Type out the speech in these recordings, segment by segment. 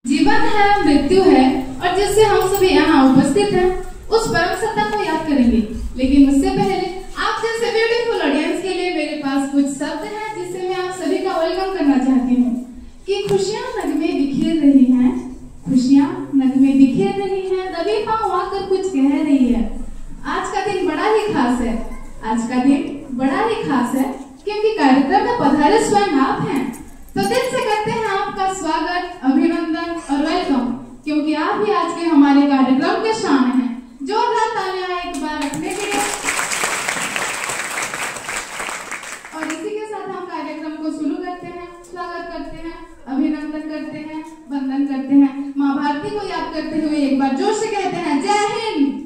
जीवन है, मृत्यु है, और जिससे हम सभी यहाँ उपस्थित हैं, उस परम सत्ता को याद करेंगे। लेकिन उससे पहले आप जैसे ब्यूटीफुल ऑडियंस के लिए मेरे पास कुछ शब्द हैं जिससे मैं आप सभी का वेलकम करना चाहती हूँ कि खुशियाँ नगमे बिखेर रही हैं, खुशियाँ नगमे बिखेर रही हैं, दबी पाँव आकर कुछ कह रही है। आज का दिन बड़ा ही खास है, आज का दिन बड़ा ही खास है, क्योंकि कार्यक्रम में पधारे स्वयं आप हैं। तो दिल से करते हैं आपका स्वागत, अभिनंदन और वेलकम, क्योंकि आप ही आज के हमारे कार्यक्रम के शान हैं। जोरदार तालियां एक बार रखने के लिए। और इसी के साथ हम कार्यक्रम को शुरू करते हैं, स्वागत करते हैं, अभिनंदन करते हैं, वंदन करते हैं। माँ भारती को याद करते हुए एक बार जोर से कहते हैं जय हिंद।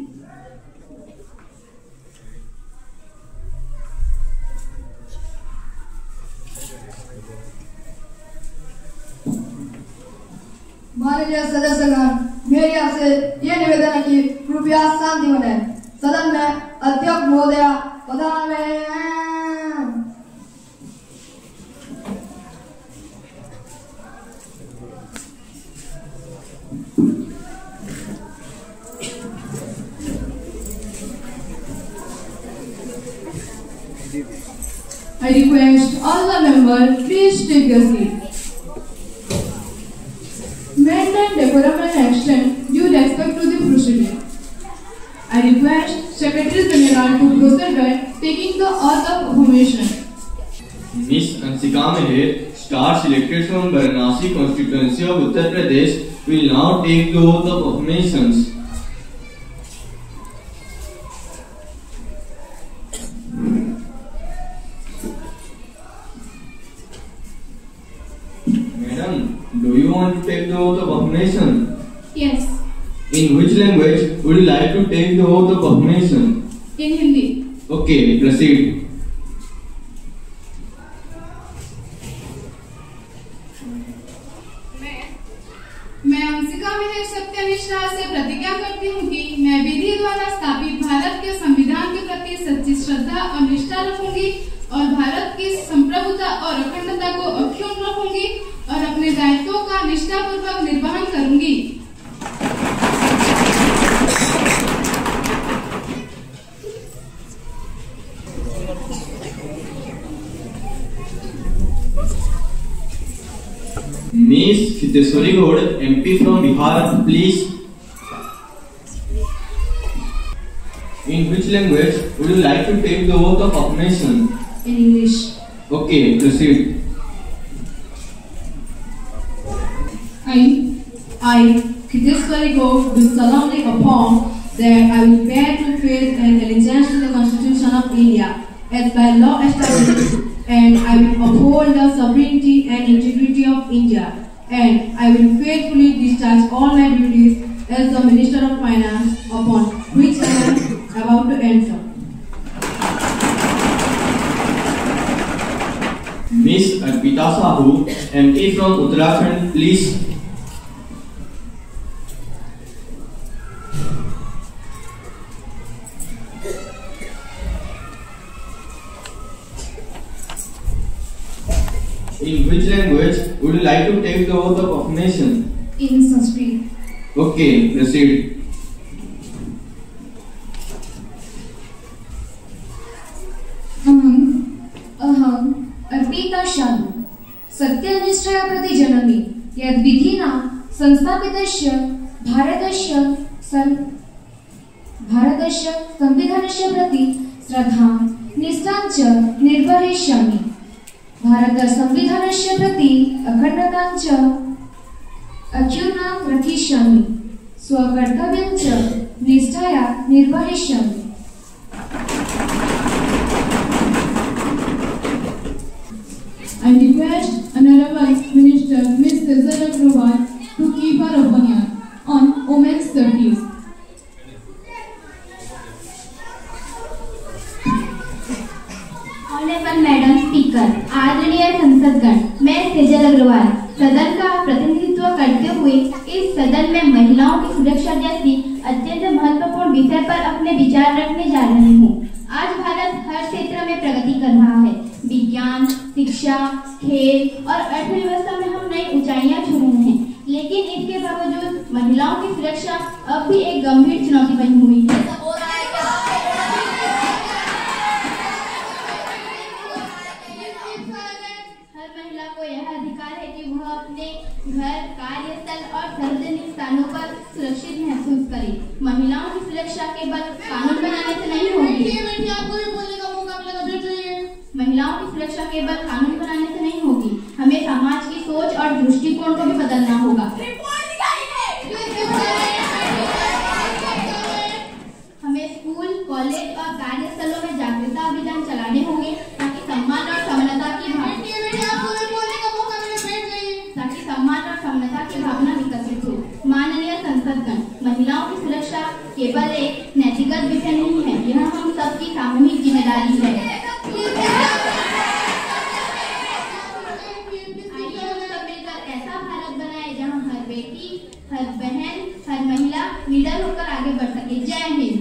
माननीय सदस्यगण, मेरी आपसे ये निवेदन है कि कृपया शांति बनाए। सदन में अध्यक्ष महोदया पधार रहे हैं। I request all the members please take a seat. Maintain decorum and extend due respect to the proceeding. I request Secretary General to proceed by taking the oath of affirmation. Miss Anshika Meher, star selected from Varanasi constituency of Uttar Pradesh, will now take the oath of affirmations. Madam, do you want to take the oath of affirmation? Yes. In which language would you like to take the oath of affirmation? In Hindi. Okay, proceed. मैं अंशिका मेहर सत्यनिष्ठा से प्रतिज्ञा करती हूँ कि मैं विधि द्वारा स्थापित भारत के संविधान के प्रति सच्ची श्रद्धा और निष्ठा रखूंगी और भारत की संप्रभुता और अखंडता को अक्षुण्ण रखूंगी और अपने दायित्वों का निष्ठापूर्वक निर्वहन करूंगी। Miss Hiteshwari Gaur, MP from Bihar, please. In which language would you like to take the oath of affirmation? In English. Okay, proceed. I, Hiteshwari Gaur, do solemnly affirm that I will bear true faith and allegiance to the Constitution of India as by law established, and I will uphold the sovereignty and integrity of India, and I will faithfully discharge all my duties as the Minister of Finance, upon which I am about to enter. Miss Arpita Sahu, MP from Uttarakhand, please. In which language would you like to take the oath of affirmation? In Sanskrit. Okay, proceed. अहं अर्पिता शाहु सत्यनिष्ठया प्रतिजनमि यद् विधिना संस्थापितस्य भारतस्य संविधानस्य प्रति श्रद्धां निष्ठां च निर्वहयिष्यामि। भारतसंविधानस्य प्रति अखण्डतां च अक्षुण्णां रक्षिष्यामि। स्वकर्तव्यं च निष्ठया निर्वहयिष्यामि। I request Honorable Minister Ms. Tejal Agrawal to keep her opinion on women's safety. Honourable madam speaker, आदरणीय संसदगण, मैं तेजल अग्रवाल सदन का प्रतिनिधित्व करते हुए इस सदन में महिलाओं की सुरक्षा जैसी अत्यंत महत्वपूर्ण विषय पर अपने विचार रखने जा रही हूँ। आज भारत हर क्षेत्र में प्रगति कर रहा है। विज्ञान, शिक्षा, खेल और अर्थव्यवस्था में हम नई ऊंचाइयां छू रहे हैं, लेकिन इसके बावजूद महिलाओं की सुरक्षा अब भी एक गंभीर चुनौती बनी हुई है। हर महिला को यह अधिकार है कि वह अपने घर, कार्यस्थल और सार्वजनिक स्थानों पर सुरक्षित महसूस करे। महिलाओं की सुरक्षा केवल कानून बनाने से नहीं होगी। आपको भी बोलने का मौका मिलेगा। महिलाओं की सुरक्षा केवल कानून बनाने से नहीं होगी, हमें समाज की सोच और दृष्टिकोण को भी बदलना होगा। हमें स्कूल, कॉलेज और कार्यस्थलों में जागरूकता अभियान चलाने होंगे ताकि सम्मान और समानता की भावना विकसित हो। माननीय संसदगण, महिलाओं की सुरक्षा केवल एक नैतिकगत विषय नहीं है, यह हम सबकी सामूहिक जिम्मेदारी है। आइए हम सब मिलकर ऐसा भारत बनाए जहां हर बेटी, हर बहन, हर महिला लीडर होकर आगे बढ़ सके। जय Hind.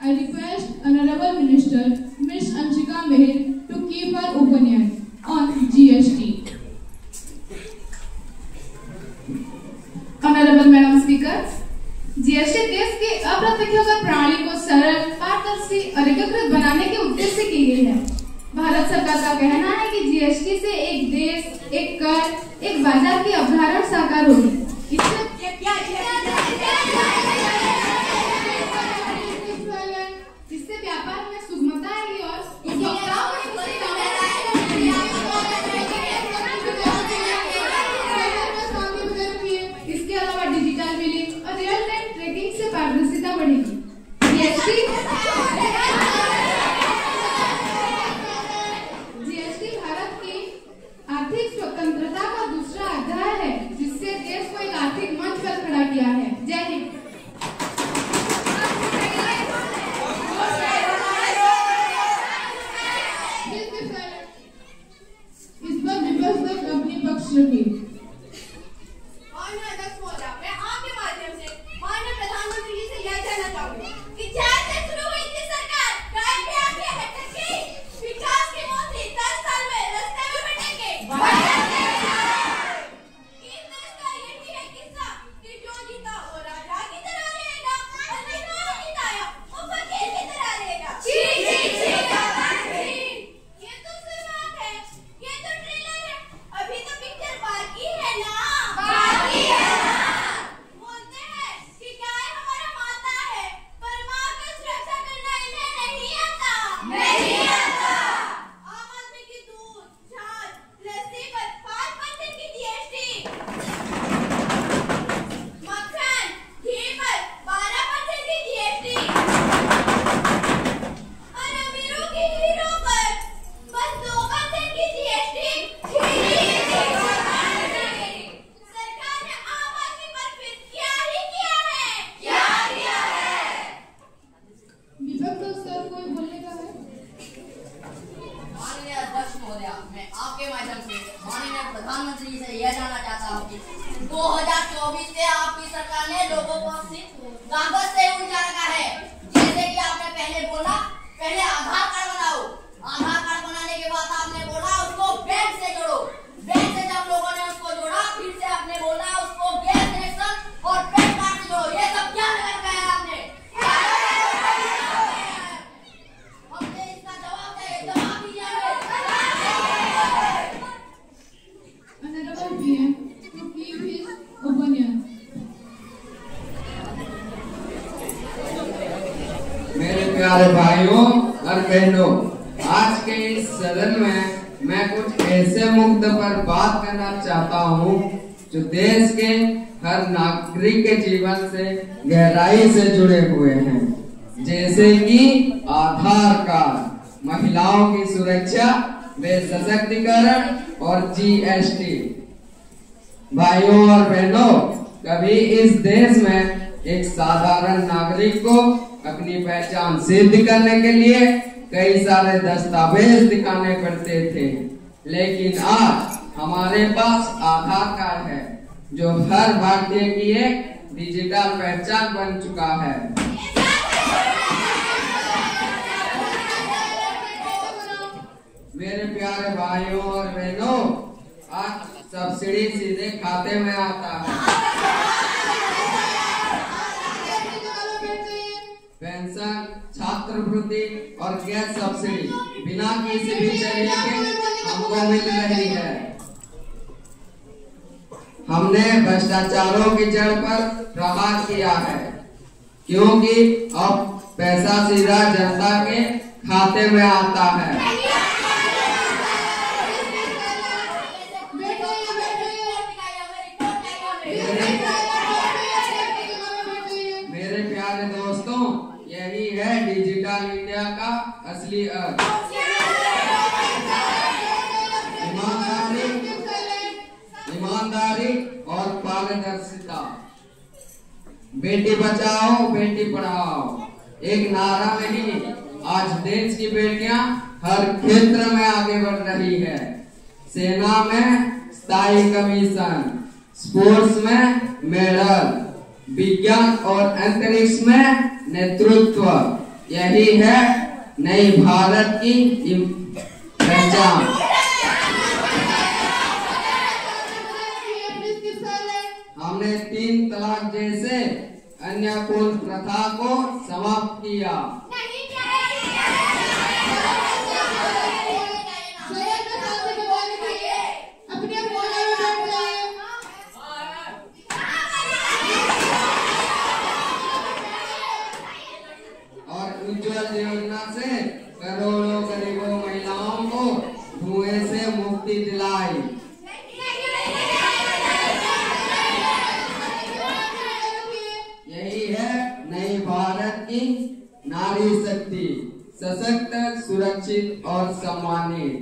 I request Honorable Minister Ms. Anshika Meher to give her opinion on GST. Honorable Madam Speaker, GST देश की अप्रत्यक्ष कर प्रणाली को सरल, पारदर्शी और एकीकृत बनाने के उद्देश्य से की गई है। भारत सरकार का कहना है कि GST से एक देश, एक कर, एक बाजार की अवधारणा साकार होगी। इससे व्यापार में सुगमता आएगी और उपभोक्ताओं इसके अलावा डिजिटल बिलिंग और रियल टाइम ट्रैकिंग से पारदर्शिता बढ़ेगी। जीएसटी भारत की आर्थिक स्वतंत्रता का दूसरा अध्याय है, जिससे देश को एक आर्थिक मंच पर खड़ा किया है। जय हिंद। इस पर विपक्ष तक अपनी पक्ष रखी। माननीय अध्यक्ष महोदय, मैं आपके माध्यम से माननीय प्रधानमंत्री जी से यह जानना चाहूंगी कि जैसे शुरू हुई थी सरकार, गाय पे आके हटक गई, विकास की मोती 10 साल में रास्ते में बैठेंगे। इस देश का यही है किस्सा कि जो जीता वो राजा की तरह रहेगा और जिन्होंने जिताया वो फकीर की तरह रहेगा। ये तो शुरुआत है, ये तो ट्रेलर है, अभी तो पिक्चर बाकी है ना। बोलते हैं कि गाय हमारा माता है, पर माँ की सुरक्षा करना इन्हें नहीं आता। आम आदमी की दूध, छाछ, लस्सी पर 5% की जीएसटी, मक्खन, घी पर 12% की जीएसटी और अमीरों की हीरो पर बस 2% की जीएसटी। सरकार ने आम आदमी पर फिर क्या ही किया है? विपक्ष सर कोई बोलने का है? माननीय अध्यक्ष महोदय, मैं आपके माध्यम से माननीय प्रधानमंत्री से यह जानना चाहता हूँ कि 2024 से आपकी सरकार ने लोगों को सिर्फ कागज से उलझा रखा है। जैसे कि आपने पहले बोला, पहले आधार कार्ड बनाओ, आधार कार्ड बनाने के बाद आपने बोला उसको बैंक से जोड़ो, बैंक से जब लोगों ने उसको जोड़ा, फिर से आपने बोला उसको गैस कनेक्शन और पैन कार्ड से जोड़ो। ये सब क्या लगा रखा है आपने? हमसे इसका जवाब चाहिए, जवाब दीजिए। Honorable PM to give his opinion. मेरे प्यारे भाइयों और बहनों, आज के इस सदन में मैं कुछ ऐसे मुद्दे पर बात करना चाहता हूँ जो देश के हर नागरिक के जीवन से गहराई से जुड़े हुए हैं, जैसे कि आधार कार्ड, महिलाओं की सुरक्षा व सशक्तिकरण और जीएसटी। भाइयों और बहनों, कभी इस देश में एक साधारण नागरिक को अपनी पहचान सिद्ध करने के लिए कई सारे दस्तावेज दिखाने पड़ते थे, लेकिन आज हमारे पास आधार कार्ड है जो हर भारतीय की एक डिजिटल पहचान बन चुका है। प्यारे भाइयों और बहनों, आज सब्सिडी सीधे खाते में आता है। पेंशन, छात्रवृत्ति और गैस सब्सिडी बिना किसी भी तरीके के हमको मिल रही है। हमने भ्रष्टाचारों की जड़ पर प्रहार किया है, क्योंकि अब पैसा सीधा जनता के खाते में आता है। मेरे प्यारे दोस्तों, यही है डिजिटल इंडिया का असली अर्थ। ईमानदारी और पारदर्शिता। बेटी बचाओ बेटी पढ़ाओ एक नारा नहीं, आज देश की बेटियां हर क्षेत्र में आगे बढ़ रही है। सेना में स्थायी कमीशन, स्पोर्ट्स में मेडल, विज्ञान और अंतरिक्ष में नेतृत्व। यही है नई भारत की पहचान। हमने 3 तलाक जैसे अन्य कुल प्रथा को समाप्त किया। और उज्ज्वल योजना से करोड़ों गरीबों महिलाओं को धुएं से मुक्ति दिलाई। यही है नई भारत की नारी शक्ति, सशक्त, सुरक्षित और सम्मानित।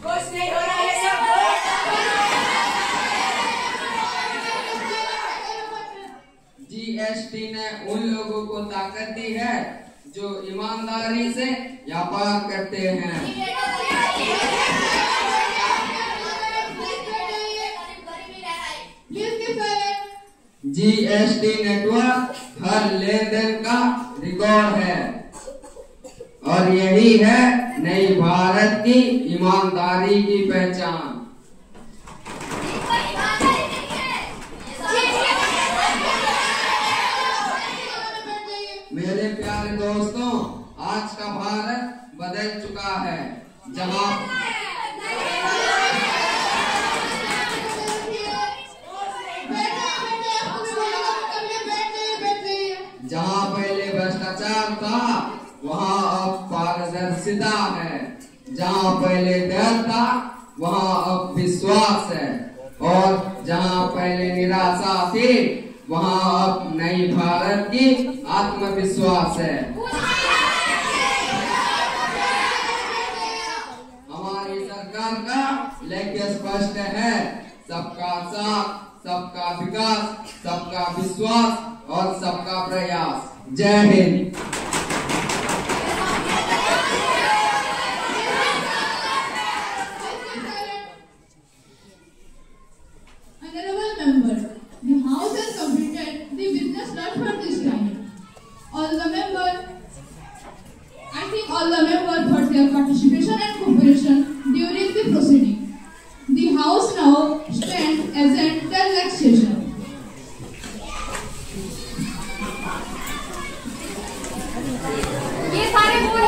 कुछ नहीं हो रहा है सब। जीएसटी ने उन लोगों को ताकत दी है जो ईमानदारी से व्यापार करते हैं। जीएसटी नेटवर्क हर लेन देन का रिकॉर्ड है, और यही है नई भारत की ईमानदारी की पहचान। मेरे प्यारे दोस्तों, आज का भारत बदल चुका है, जहाँ पहले भ्रष्टाचार था, वहाँ अब पारदर्शिता है। जहाँ पहले डर था, वहाँ अब विश्वास है। और जहाँ पहले निराशा थी, वहाँ अब नई भारत की आत्मविश्वास है। हमारी सरकार का लक्ष्य स्पष्ट है, सबका साथ, सबका विकास, सबका विश्वास और सबका प्रयास। जय Hind. Honorable member, the House has completed the business not for this time. All the member, I think all the members for their participation and cooperation during the proceeding. The House now stands as a relaxed session. ये सारे board